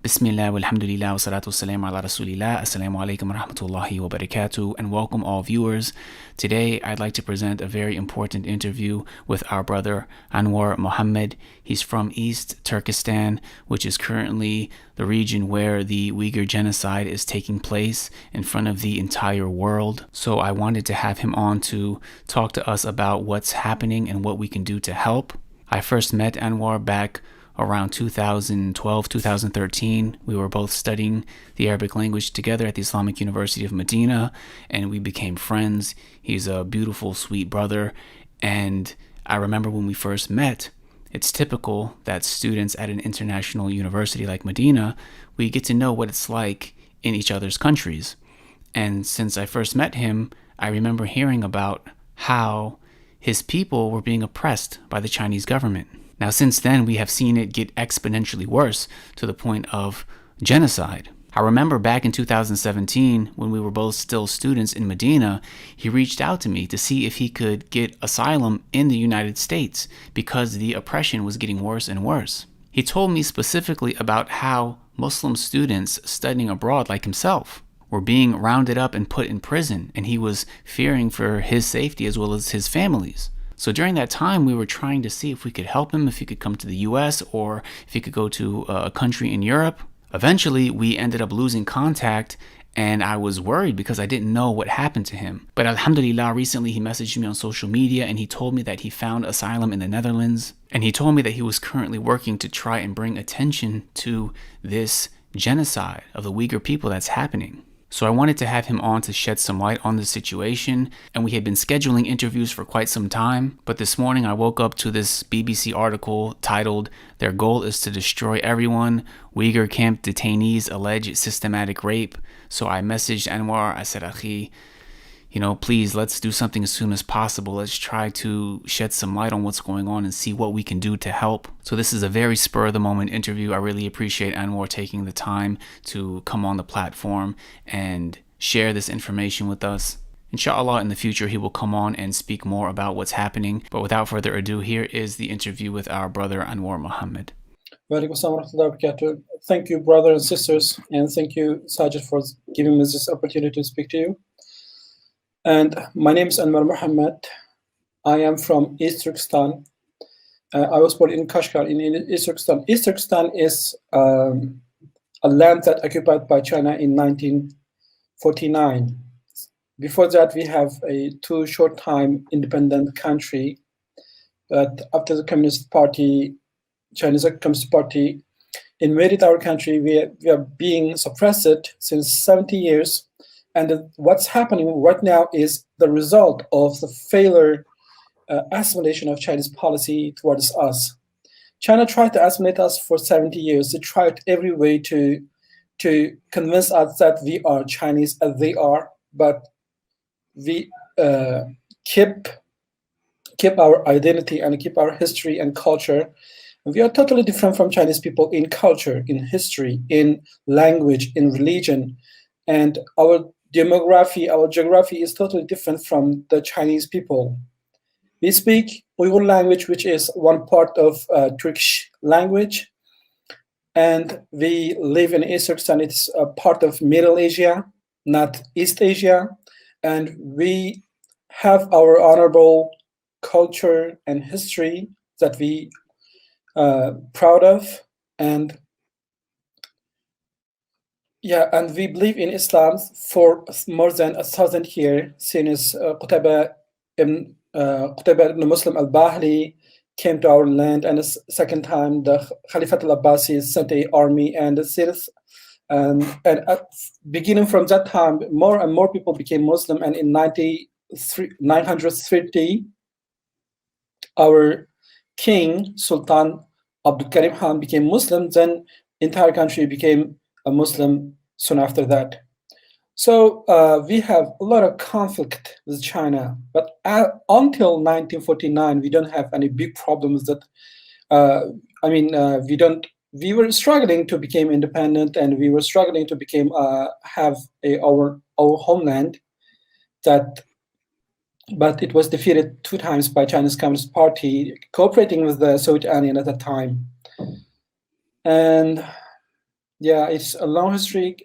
Bismillah, walhamdulillah, wa salatu wassalamu ala rasulillah, assalamu alaikum wa rahmatullahi wa barakatuh, and welcome all viewers. Today, I'd like to present a very important interview with our brother Anwar Muhammad. He's from East Turkestan, which is currently the region where the Uyghur genocide is taking place in front of the entire world. So I wanted to have him on to talk to us about what's happening and what we can do to help. I first met Anwar back around 2012, 2013. We were both studying the Arabic language together at the Islamic University of Medina, and we became friends. He's a beautiful, sweet brother. And I remember when we first met, it's typical that students at an international university like Medina, we get to know what it's like in each other's countries. And since I first met him, I remember hearing about how his people were being oppressed by the Chinese government. Now, since then, we have seen it get exponentially worse to the point of genocide. I remember back in 2017, when we were both still students in Medina, he reached out to me to see if he could get asylum in the United States because the oppression was getting worse and worse. He told me specifically about how Muslim students studying abroad like himself were being rounded up and put in prison, and he was fearing for his safety as well as his family's. So during that time, we were trying to see if we could help him, if he could come to the US or if he could go to a country in Europe. Eventually, we ended up losing contact, and I was worried because I didn't know what happened to him. But alhamdulillah, recently he messaged me on social media and he told me that he found asylum in the Netherlands. And he told me that he was currently working to try and bring attention to this genocide of the Uyghur people that's happening. So I wanted to have him on to shed some light on the situation, and we had been scheduling interviews for quite some time, but this morning I woke up to this BBC article titled, "Their goal is to destroy everyone. Uyghur camp detainees allege systematic rape." So I messaged Anwar, I said, Akhi, please, let's do something as soon as possible. Let's try to shed some light on what's going on and see what we can do to help. So this is a very spur of the moment interview. I really appreciate Anwar taking the time to come on the platform and share this information with us. Inshallah, in the future, he will come on and speak more about what's happening. But without further ado, here is the interview with our brother Anwar Muhammad. Thank you, brothers and sisters, and thank you, Sajid, for giving me this opportunity to speak to you. And my name is Anwar Muhammad. I am from East Turkestan. I was born in Kashgar in East Turkestan. East Turkestan is a land that occupied by China in 1949. Before that, we have a two short time independent country. But after the Communist Party, Chinese Communist Party invaded our country, we are being suppressed since 70 years. And what's happening right now is the result of the failure assimilation of Chinese policy towards us. China tried to assimilate us for 70 years. They tried every way to convince us that we are Chinese as they are, but we keep our identity and keep our history and culture. We are totally different from Chinese people in culture, in history, in language, in religion, and our demography, our geography is totally different from the Chinese people. We speak Uyghur language, which is one part of Turkish language, and we live in East Turkestan. It's a part of Middle Asia, not East Asia, and we have our honorable culture and history that we proud of, and we believe in Islam for more than 1,000 years, since Qutayba ibn Muslim al-Bahli came to our land, and the second time the Khalifat al-Abbasi sent an army, and beginning from that time, more and more people became Muslim, and in 930, our king, Sultan Abdul Karim Khan, became Muslim, then entire country became a Muslim soon after that. So we have a lot of conflict with China, but until 1949, we don't have any big problems that, we were struggling to become independent, and we were struggling to become, have our homeland, but it was defeated 2 times by Chinese Communist Party, cooperating with the Soviet Union at that time. And Yeah, it's a long history.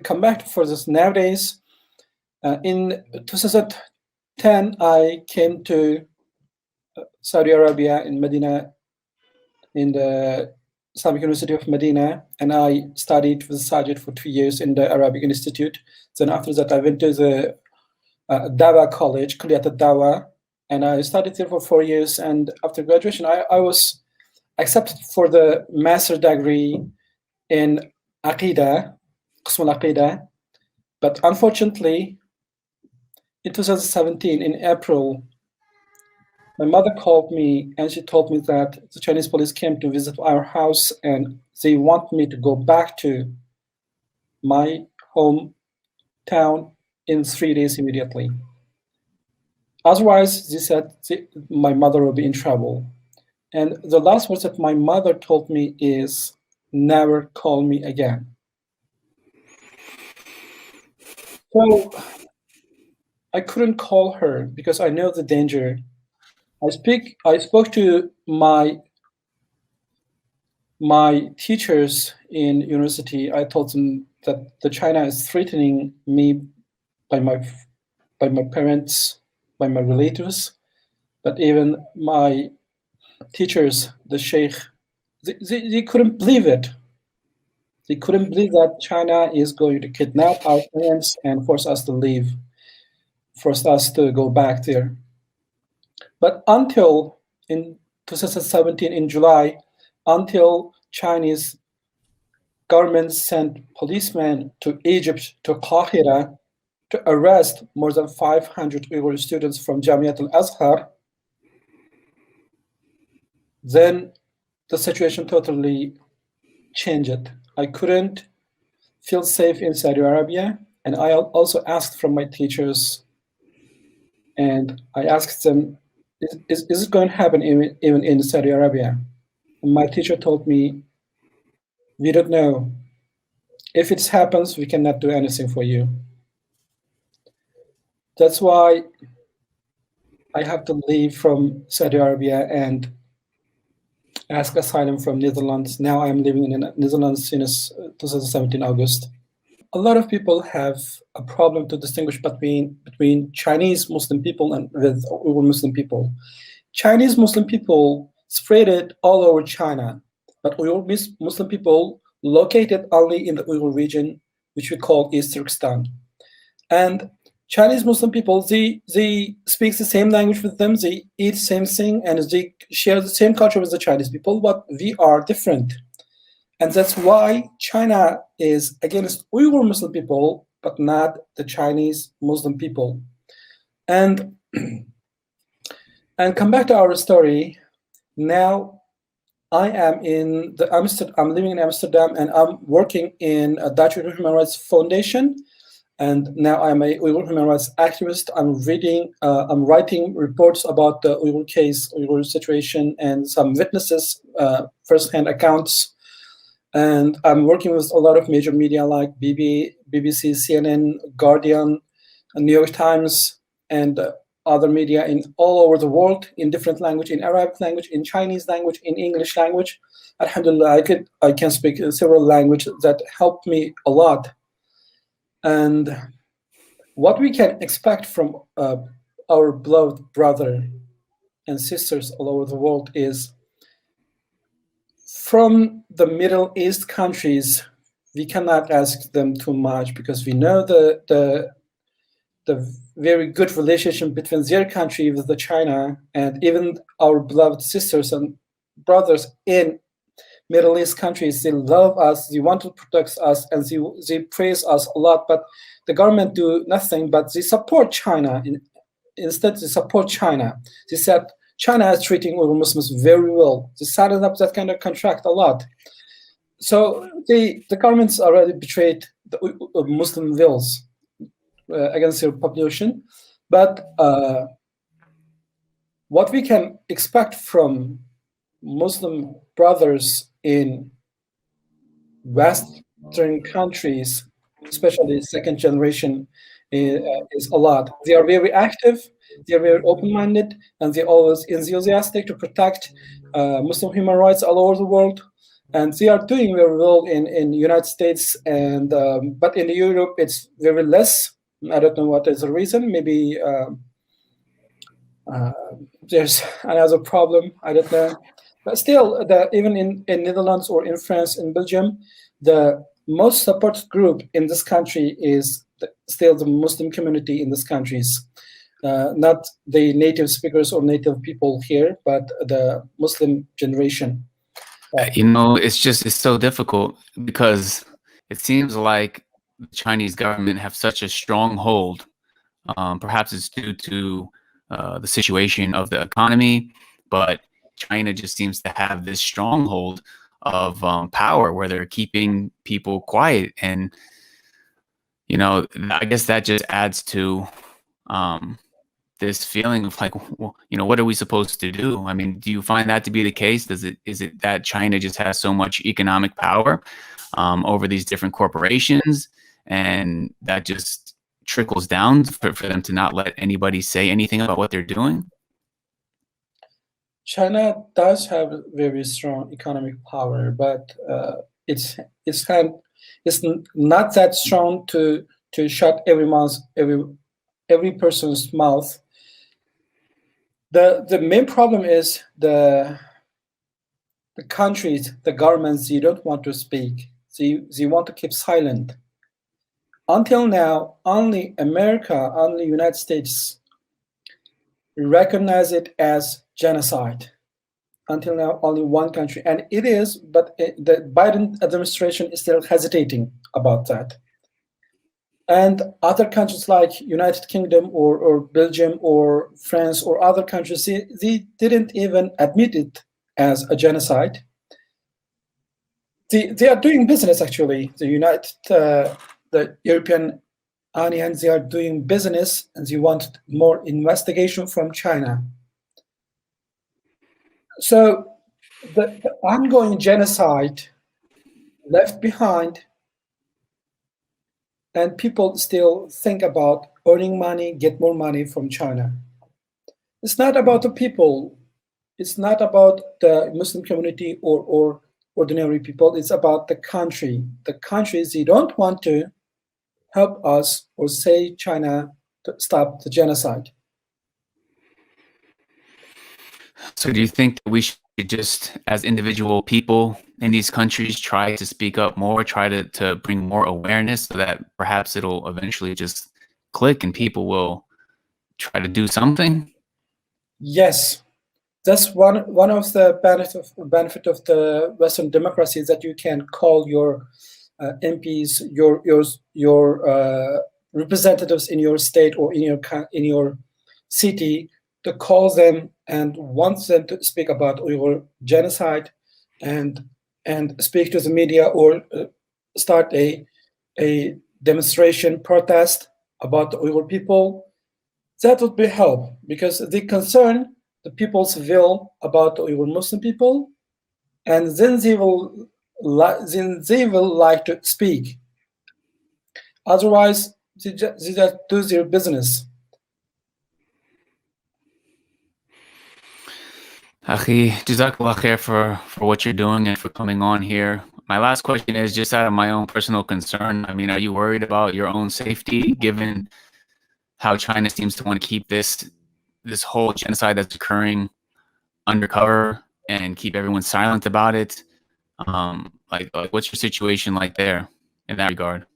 Come back for this nowadays. In 2010, I came to Saudi Arabia in Medina, in the Islamic University of Medina, and I studied with Sajid for 2 years in the Arabic Institute. Then after that, I went to the Dawa College, Kulliyat al-Dawa, and I studied there for 4 years. And after graduation, I was accepted for the master degree in Aqidah, Qism al-Aqidah. But unfortunately, in 2017, in April, my mother called me and she told me that the Chinese police came to visit our house and they want me to go back to my hometown in 3 days immediately. Otherwise, they said my mother will be in trouble. And the last words that my mother told me is, never call me again. So I couldn't call her because I know the danger. I spoke to my teachers in university. I told them that the China is threatening me by my parents, by my relatives, but even my teachers, the sheikh, they couldn't believe it. They couldn't believe that China is going to kidnap our parents and force us to leave, force us to go back there. But until in 2017, in July, until Chinese government sent policemen to Egypt, to Qahira, to arrest more than 500 Uyghur students from Jamiat al-Azhar, then the situation totally changed. I couldn't feel safe in Saudi Arabia, and I also asked from my teachers, and I asked them, is it going to happen even in Saudi Arabia? And my teacher told me, we don't know. If it happens, we cannot do anything for you. That's why I have to leave from Saudi Arabia and ask asylum from Netherlands. Now I am living in the Netherlands since 2017 August. A lot of people have a problem to distinguish between Chinese Muslim people and with Uyghur Muslim people. Chinese Muslim people spread it all over China, but Uyghur Muslim people located only in the Uyghur region, which we call East Turkestan. And Chinese Muslim people, they speak the same language with them, they eat the same thing, and they share the same culture with the Chinese people, but we are different. And that's why China is against Uyghur Muslim people, but not the Chinese Muslim people. And come back to our story. Now I am I'm living in Amsterdam, and I'm working in a Dutch Uyghur Human Rights Foundation. And now I'm a Uyghur human rights activist. I'm writing reports about the Uyghur case, Uyghur situation, and some witnesses, first-hand accounts. And I'm working with a lot of major media like BBC, CNN, Guardian, New York Times, and other media in all over the world in different language, in Arabic language, in Chinese language, in English language. Alhamdulillah, I can speak several languages that helped me a lot. And what we can expect from our beloved brother and sisters all over the world is, from the Middle East countries, we cannot ask them too much because we know the very good relationship between their country with the China, and even our beloved sisters and brothers in Middle East countries, they love us, they want to protect us, and they praise us a lot, but the government do nothing, but they support China. Instead, they support China. They said China is treating Uyghur Muslims very well. They signed up that kind of contract a lot. So the governments already betrayed the Muslim wills against their population. But what we can expect from Muslim brothers in Western countries, especially second generation, is a lot. They are very active, they are very open-minded, and they're always enthusiastic to protect Muslim human rights all over the world. and they are doing very well in United States, and but in Europe it's very less. I don't know what is the reason. Maybe uh, there's another problem. I don't know. But still, even in Netherlands or in France, in Belgium, the most supported group in this country is still the Muslim community in these countries. Not the native speakers or native people here, but the Muslim generation. It's so difficult because it seems like the Chinese government have such a strong hold. Perhaps it's due to the situation of the economy, but China just seems to have this stronghold of power where they're keeping people quiet. And, I guess that just adds to um, this feeling of like, well, what are we supposed to do? I mean, do you find that to be the case? Is it that China just has so much economic power over these different corporations, and that just trickles down for them to not let anybody say anything about what they're doing? China does have very strong economic power, but it's kind it's not that strong to shut every person's mouth. The main problem is the countries, the governments, they don't want to speak. They want to keep silent. Until now, only America, only United States recognize it as genocide. Until now, only one country, and it is, but the Biden administration is still hesitating about that. And other countries like United Kingdom or Belgium or France or other countries, they didn't even admit it as a genocide. They are doing business actually. The European Union, they are doing business, and they want more investigation from China. So the ongoing genocide left behind, and people still think about earning money, get more money from China. It's not about the people. It's not about the Muslim community or ordinary people. It's about the country. The countries, they don't want to help us or say China to stop the genocide. So do you think that we should just, as individual people in these countries, try to speak up more, try to bring more awareness so that perhaps it'll eventually just click and people will try to do something? Yes, that's one of the benefit of the Western democracy, is that you can call your MPs, your representatives in your state or in your city, to call them and want them to speak about Uyghur genocide, and speak to the media, or start a demonstration protest about the Uyghur people. That would be help, because they concern the people's will about the Uyghur Muslim people, and then they will like to speak. Otherwise, they just do their business. Akhi, Jazakallah khair for what you're doing and for coming on here. My last question is just out of my own personal concern. I mean, are you worried about your own safety given how China seems to want to keep this whole genocide that's occurring undercover and keep everyone silent about it? Like what's your situation like there in that regard?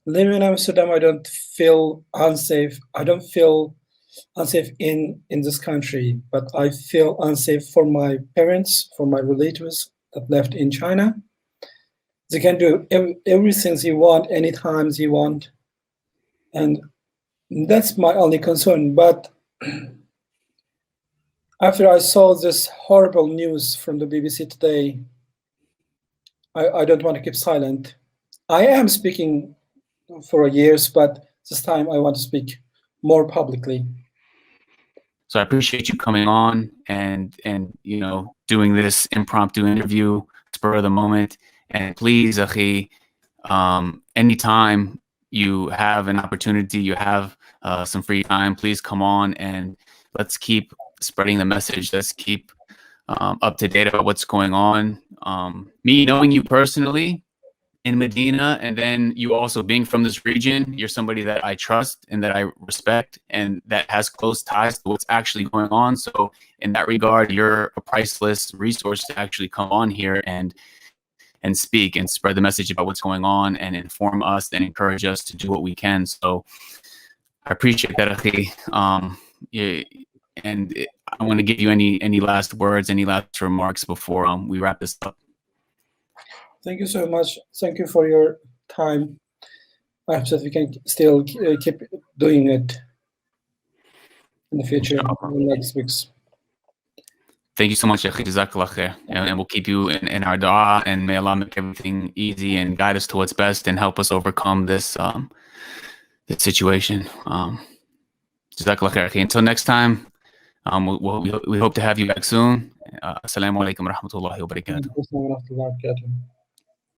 Living in Amsterdam, I don't feel unsafe. I don't feel unsafe in this country, but I feel unsafe for my parents, for my relatives that left in China. They can do everything they want, anytime they want, and that's my only concern. But after I saw this horrible news from the BBC today, I don't want to keep silent. I am speaking for years, but this time I want to speak more publicly. So I appreciate you coming on and doing this impromptu interview, spur of the moment. And please, Akhi, anytime you have an opportunity, you have some free time, please come on and let's keep spreading the message. Let's keep up to date about what's going on. Me knowing you personally in Medina, and then you also being from this region, you're somebody that I trust and that I respect and that has close ties to what's actually going on. So in that regard, you're a priceless resource to actually come on here and speak and spread the message about what's going on and inform us and encourage us to do what we can. So I appreciate that, Akhi. I want to give you any last words, any last remarks before we wrap this up. Thank you so much. Thank you for your time. I hope that we can still keep doing it in the future, in the next weeks. Thank you so much, Akhi. Jazakallah khair. And we'll keep you in our dua, and may Allah make everything easy and guide us to what's best and help us overcome this this situation. Jazakallah khair, Akhi. Until next time, we hope to have you back soon. Assalamu alaikum wa rahmatullahi wa barakatuh.